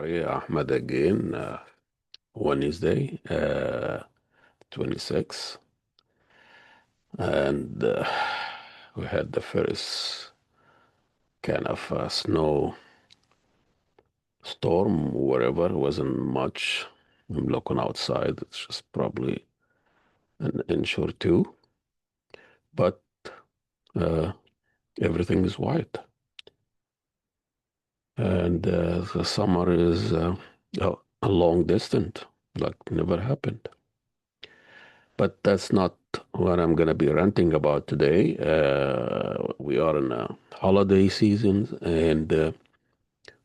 Sorry, Ahmed again. Wednesday, 26, and we had the first kind of snow storm. Wherever it wasn't much. I'm looking outside. It's just probably an inch or two, but uh, everything is white, and the summer is a long distance, like never happened. But that's not what I'm going to be ranting about today. We are in a holiday season, and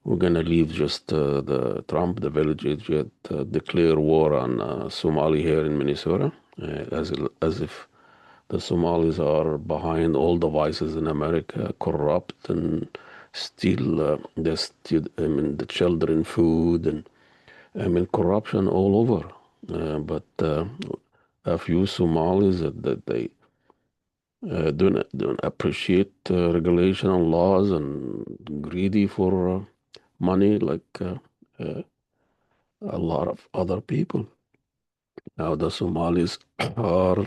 we're going to leave just the village agent, declare war on Somali here in Minnesota, as if the Somalis are behind all the vices in America, corrupt and steal the children food, and corruption all over. But a few Somalis that they don't appreciate regulation and laws and greedy for money like uh, a lot of other people. Now the Somalis are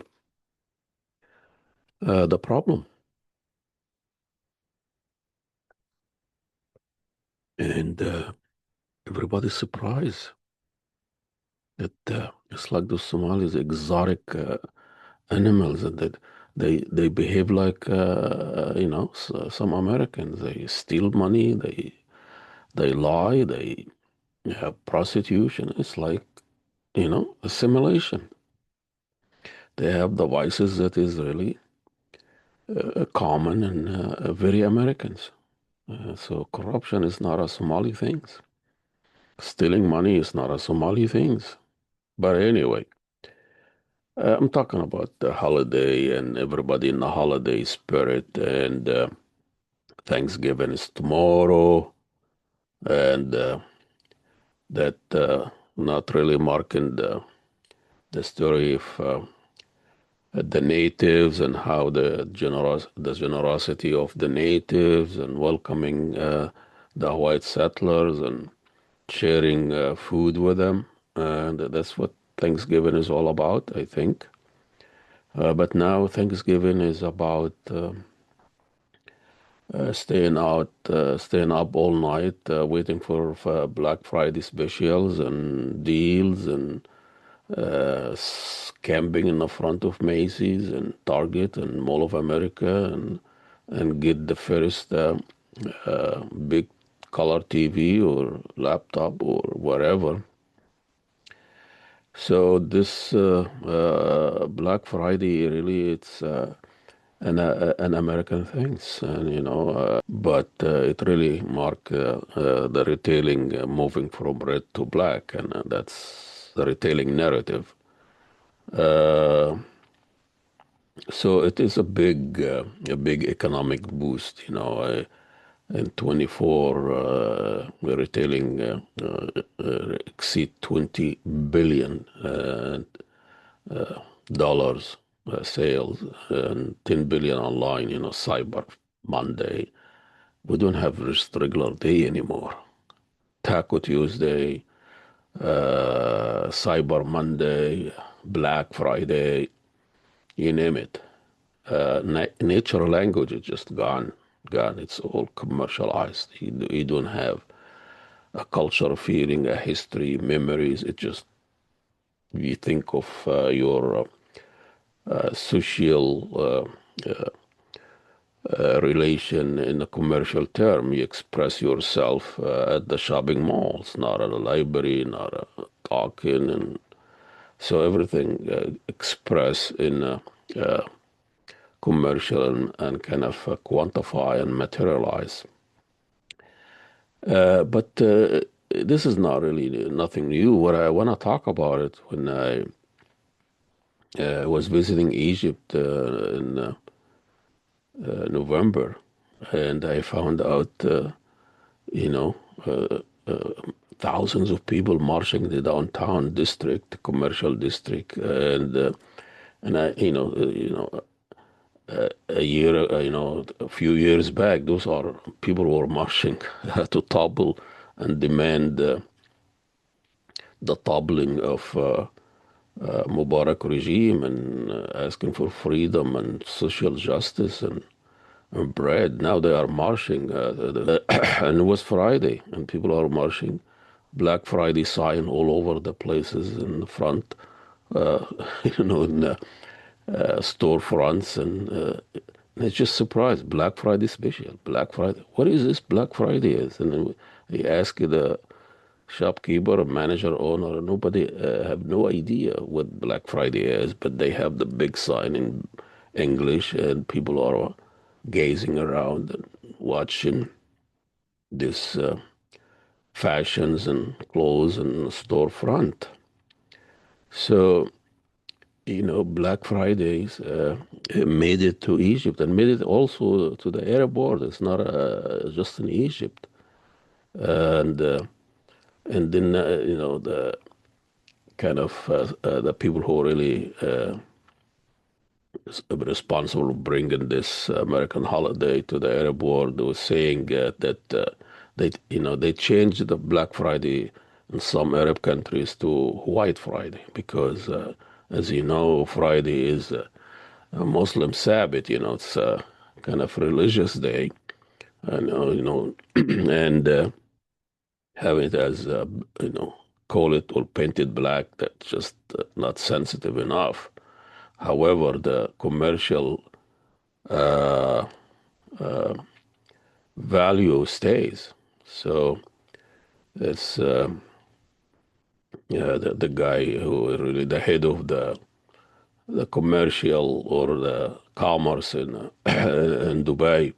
the problem, and everybody's surprised that it's like the Somalis exotic animals, and that they behave like some Americans. They steal money, they lie, they have prostitution. It's like assimilation. They have the vices that is really common and very Americans. So corruption is not a Somali thing. Stealing money is not a Somali thing. But anyway, I'm talking about the holiday and everybody in the holiday spirit. And Thanksgiving is tomorrow, and that not really marking the story of the natives and how the generosity of the natives and welcoming the white settlers and sharing food with them. And that's what Thanksgiving is all about, I think. But now Thanksgiving is about staying up all night, waiting for Black Friday specials and deals, and camping in the front of Macy's and Target and Mall of America, and get the first big color TV or laptop or whatever. So this Black Friday really it's an American thing, and but it really marked the retailing moving from red to black, and that's the retailing narrative. Uh, so it is a big economic boost. In 24, the retailing exceed $20 billion dollars sales, and 10 billion online. Cyber Monday. We don't have just regular day anymore. Taco Tuesday, Cyber Monday, Black Friday, you name it. Natural language is just gone. Gone. It's all commercialized. You don't have a culture, feeling, a history, memories. It just, you think of your social relation in a commercial term. You express yourself at the shopping malls, not at a library, not talking, and so everything expressed in commercial and kind of quantify and materialize. But this is not really nothing new. What I want to talk about it when I was visiting Egypt in November, and I found out, you know, uh, uh, thousands of people marching in the downtown district, commercial district, and a few years back, those are people were marching to topple and demand the toppling of Mubarak regime and asking for freedom and social justice and bread. Now they are marching, and it was Friday, and people are marching. Black Friday sign all over the places in the front, uh, in the storefronts, and it's just surprised. Black Friday special, Black Friday. What is this Black Friday is? And then we ask the shopkeeper, manager, owner. Nobody have no idea what Black Friday is, but they have the big sign in English, and people are gazing around and watching this fashions and clothes and storefront. So, Black Fridays made it to Egypt and made it also to the Arab world. It's not just in Egypt. And and then the kind of the people who really responsible for bringing this American holiday to the Arab world was saying that they changed the Black Friday in some Arab countries to White Friday because, as you know, Friday is a Muslim Sabbath. It's a kind of religious day, and and have it as call it or paint it black. That's just not sensitive enough. However, the commercial uh, value stays. So it's yeah, the guy who really the head of the commercial or the commerce in in Dubai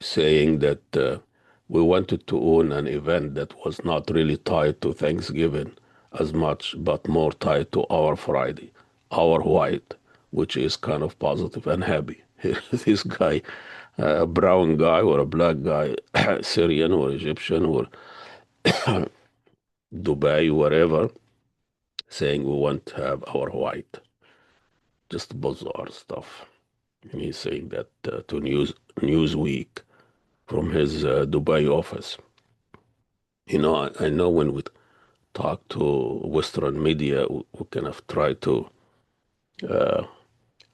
saying that we wanted to own an event that was not really tied to Thanksgiving as much, but more tied to our Friday, our white, which is kind of positive and happy. This guy, a brown guy or a black guy, Syrian or Egyptian or Dubai, whatever, saying we want to have our white. Just bizarre stuff. And he's saying that to Newsweek from his Dubai office. I know when we talk to Western media, we kind of try to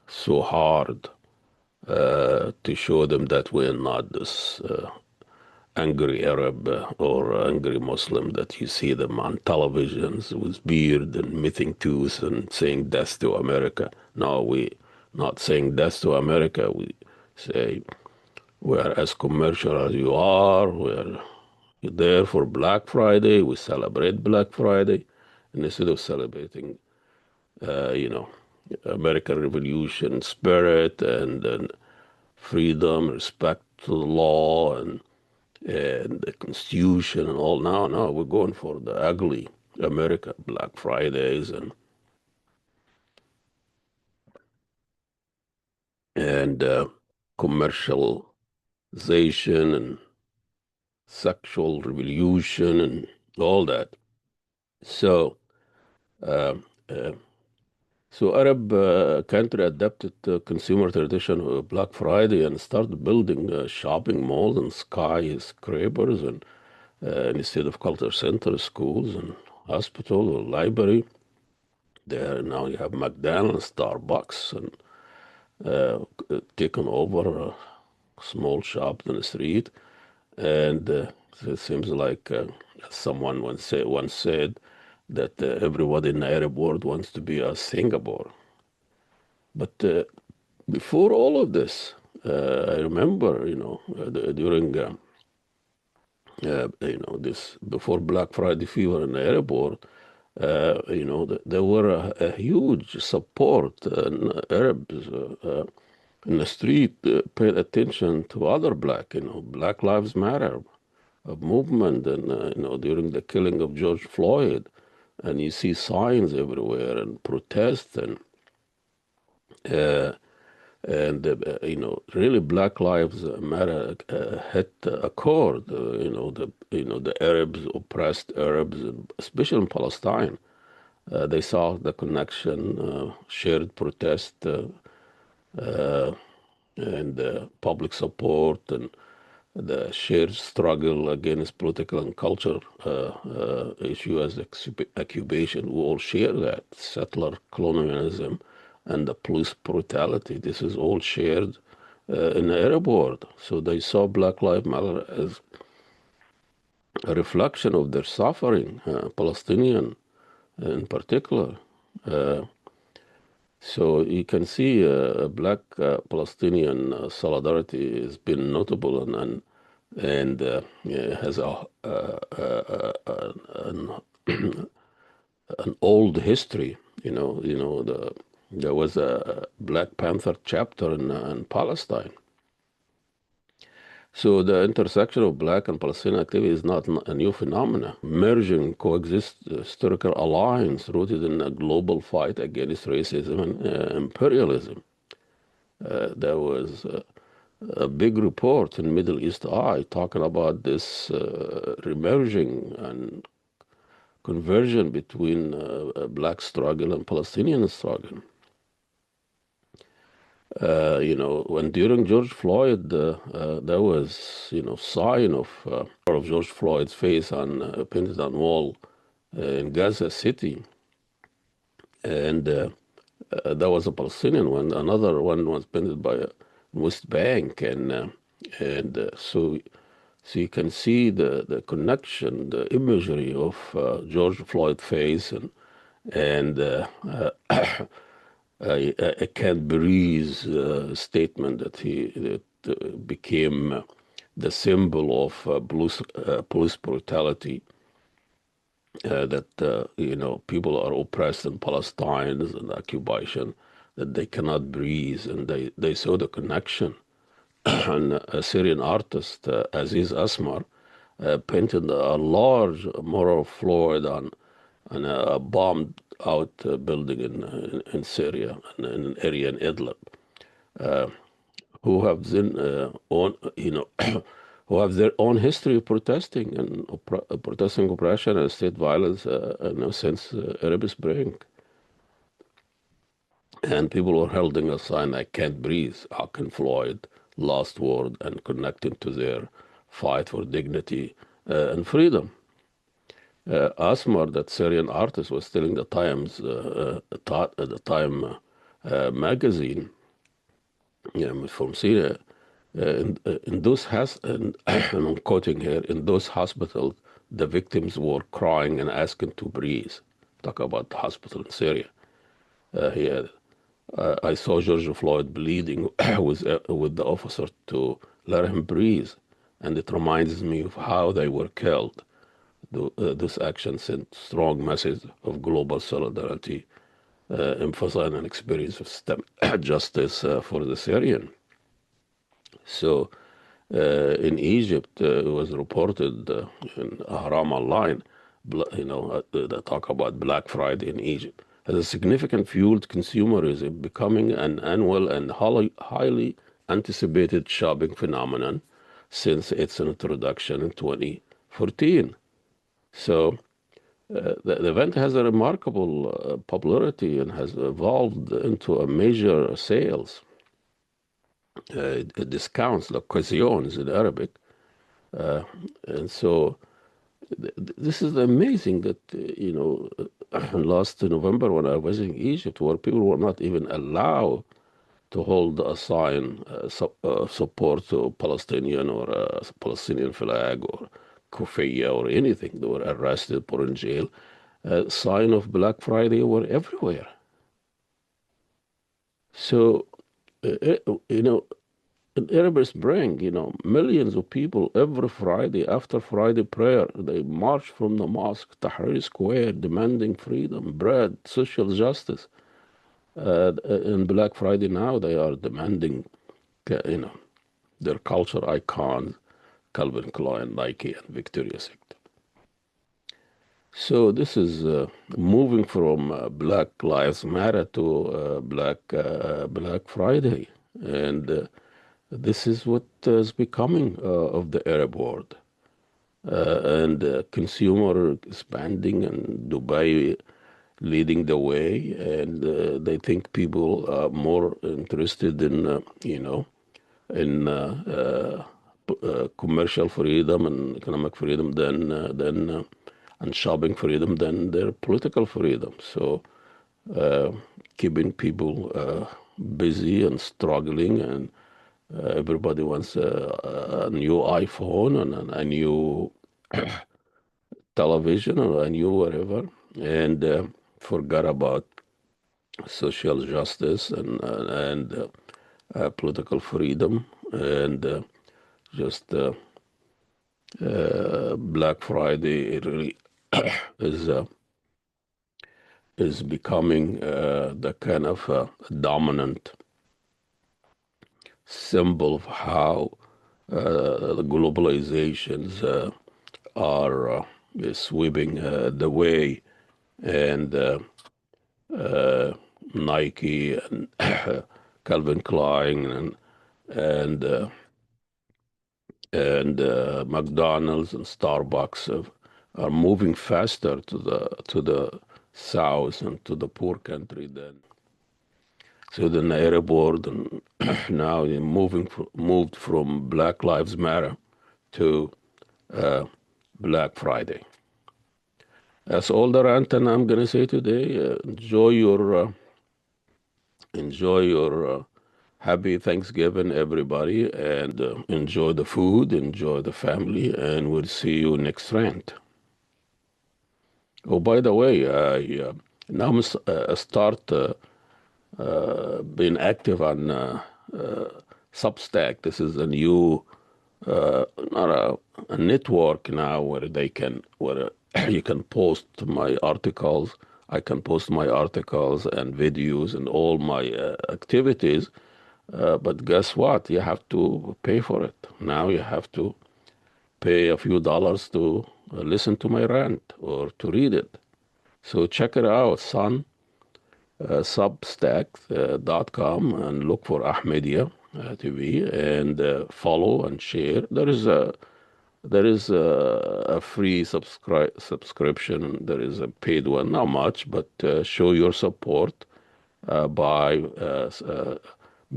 so hard to show them that we're not this angry Arab or angry Muslim that you see them on televisions with beard and missing tooth and saying death to America. No, we not saying death to America. We say we're as commercial as you are. We're there for Black Friday. We celebrate Black Friday. And instead of celebrating, uh, you know, American Revolution spirit and freedom, respect to the law and the Constitution and all. Now we're going for the ugly America Black Fridays and commercialization and sexual revolution and all that. So, uh, uh, so Arab country adapted consumer tradition of Black Friday and started building shopping malls and skyscrapers and instead of culture centers, schools and hospital or library. There now you have McDonald's, Starbucks, and taken over small shops in the street. And it seems like someone once said that everybody in the Arab world wants to be a Singapore. But before all of this, I remember, during this before Black Friday fever in the Arab world, there were a huge support, and Arabs in the street paid attention to other Black Lives Matter movement, and during the killing of George Floyd, and you see signs everywhere and protests uh, and really Black Lives Matter hit a chord. The Arabs, oppressed Arabs, especially in Palestine. They saw the connection, shared protest, uh, and public support, and the shared struggle against political and culture issue as occupation. We all share that settler colonialism and the police brutality. This is all shared in the Arab world. So they saw Black Lives Matter as a reflection of their suffering, Palestinian in particular. Uh, so you can see black Palestinian solidarity has been notable and has an old history. There was a Black Panther chapter in Palestine. So the intersection of black and Palestinian activity is not a new phenomenon. Merging coexist historical alliance rooted in a global fight against racism and imperialism. There was a big report in Middle East Eye talking about this remerging and conversion between black struggle and Palestinian struggle. When during George Floyd, there was, sign of George Floyd's face on painted on wall in Gaza City, and there was a Palestinian one. Another one was painted by West Bank, so you can see the connection, the imagery of George Floyd face and a can't breathe statement that became the symbol of police brutality. That people are oppressed in Palestine and occupation, that they cannot breathe, and they saw the connection. And a Syrian artist, Aziz Asmar, painted a large mural of Floyd on a bombed out building in Syria, in an area in Idlib, uh, who have then own, who have their own history of protesting and protesting oppression and state violence, since Arab Spring. And people were holding a sign, "I can't breathe," Haken Floyd, last word, and connecting to their fight for dignity and freedom. Asmar, that Syrian artist, was telling the Times, at the Time magazine, from Syria, in those and I'm quoting here, in those hospitals, the victims were crying and asking to breathe. Talk about the hospital in Syria. Here, I saw George Floyd bleeding with the officer to let him breathe, and it reminds me of how they were killed. This action sent strong message of global solidarity, emphasizing an experience of justice for the Syrian. So in Egypt, it was reported in Haram Online, they talk about Black Friday in Egypt, as a significant fueled consumerism, becoming an annual and highly anticipated shopping phenomenon since its introduction in 2014. So the event has a remarkable popularity and has evolved into a major sales discounts, occasions in Arabic. And so this is amazing that, last November when I was in Egypt, where people were not even allowed to hold a sign support to Palestinian or a Palestinian flag or kufiyya or anything. They were arrested, put in jail. Sign of Black Friday were everywhere. So, in Arab Spring, millions of people every Friday after Friday prayer, they march from the mosque, Tahrir Square, demanding freedom, bread, social justice. In Black Friday now, they are demanding, their culture icons, Calvin Klein, Nike, and Victoria's Secret. So this is moving from Black Lives Matter to Black Friday, and this is what is becoming of the Arab world, and consumer expanding, and Dubai leading the way, and they think people are more interested in in commercial freedom and economic freedom and shopping freedom than their political freedom. So uh, keeping people busy and struggling, and everybody wants a new iPhone and a new television or a new whatever, and forgot about social justice and political freedom, and just Black Friday really is uh, is becoming the kind of dominant symbol of how the globalizations are sweeping the way, and uh, Nike and Calvin Klein and McDonald's and Starbucks are moving faster to the south and to the poor country than so the airport, and now they're moved from Black Lives Matter to uh, Black Friday. That's all the rant and I'm gonna say today. Enjoy your happy Thanksgiving, everybody, and enjoy the food, enjoy the family, and we'll see you next rant. Oh, by the way, now start being active on Substack. This is a new, not a network now where you can post my articles. I can post my articles and videos and all my activities. But guess what? You have to pay for it. Now you have to pay a few dollars to listen to my rant or to read it. So check it out, son. Substack.com, and look for Ahmedia TV, and follow and share. There is a free subscription. There is a paid one, not much, but show your support by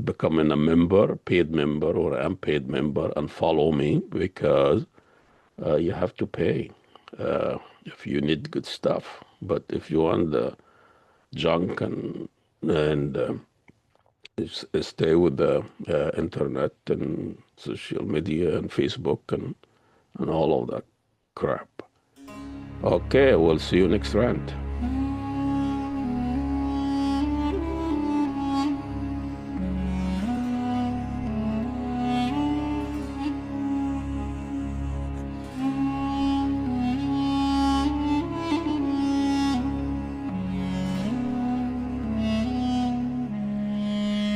becoming a member, paid member or unpaid member, and follow me, because you have to pay if you need good stuff. But if you want the junk and stay with the internet and social media and Facebook and all of that crap. Okay, we'll see you next rant.